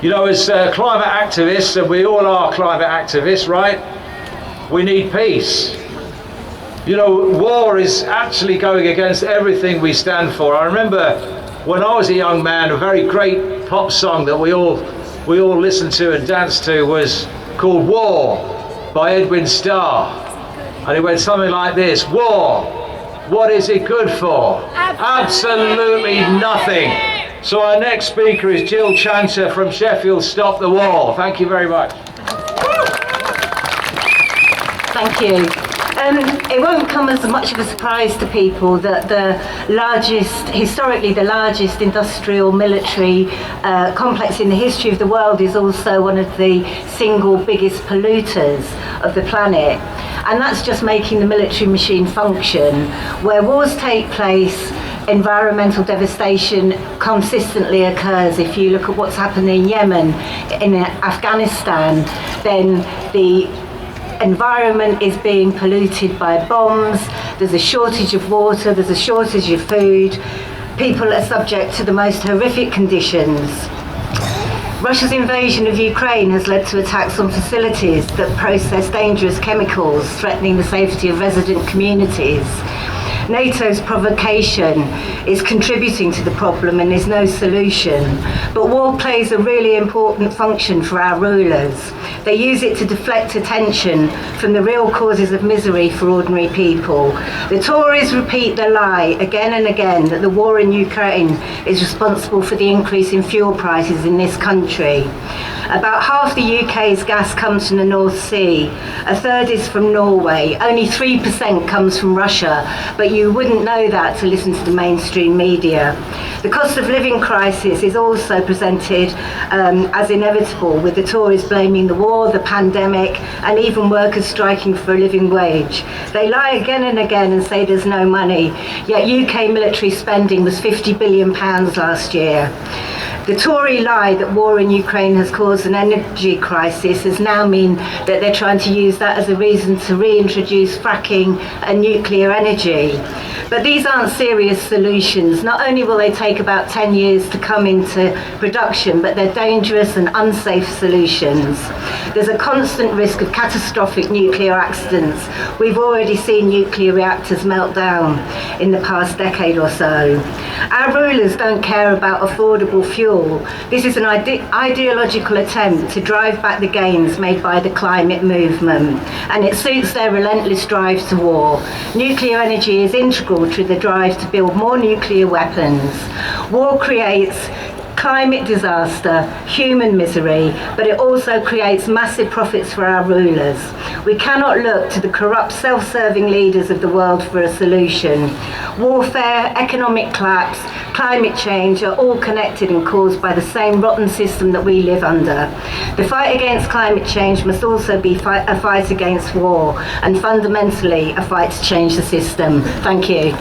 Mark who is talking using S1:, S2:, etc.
S1: You know, as climate activists, and we all are climate activists, right? We need peace. You know, war is actually going against everything we stand for. I remember when I was a young man, a very great pop song that we all listened to and danced to was called War by Edwin Starr. And it went something like this: war, what is it good for? Absolutely nothing. So our next speaker is Jill Chanter from Sheffield. Stop the war. Thank you very much.
S2: Thank you. It won't come as much of a surprise to people that historically the largest industrial military complex in the history of the world is also one of the single biggest polluters of the planet. And that's just making the military machine function. Where wars take place, environmental devastation consistently occurs. If you look at what's happening in Yemen, in Afghanistan, then the environment is being polluted by bombs. There's a shortage of water, there's a shortage of food. People are subject to the most horrific conditions. Russia's invasion of Ukraine has led to attacks on facilities that process dangerous chemicals, threatening the safety of resident communities. NATO's provocation is contributing to the problem and is no solution. But war plays a really important function for our rulers. They use it to deflect attention from the real causes of misery for ordinary people. The Tories repeat the lie again and again that the war in Ukraine is responsible for the increase in fuel prices in this country. About half the UK's gas comes from the North Sea, a third is from Norway, only 3% comes from Russia, but you wouldn't know that to listen to the mainstream media. The cost of living crisis is also presented as inevitable, with the Tories blaming the war, the pandemic, and even workers striking for a living wage. They lie again and again and say there's no money, yet UK military spending was £50 billion last year. The Tory lie that war in Ukraine has caused an energy crisis has now mean that they're trying to use that as a reason to reintroduce fracking and nuclear energy. But these aren't serious solutions. Not only will they take about 10 years to come into production, but they're dangerous and unsafe solutions. There's a constant risk of catastrophic nuclear accidents. We've already seen nuclear reactors melt down in the past decade or so. Our rulers don't care about affordable fuel. This is an ideological attempt to drive back the gains made by the climate movement, and it suits their relentless drive to war. Nuclear energy is integral to the drive to build more nuclear weapons. War creates climate disaster, human misery, but it also creates massive profits for our rulers. We cannot look to the corrupt, self-serving leaders of the world for a solution. Warfare, economic collapse, climate change are all connected and caused by the same rotten system that we live under. The fight against climate change must also be a fight against war, and fundamentally a fight to change the system. Thank you.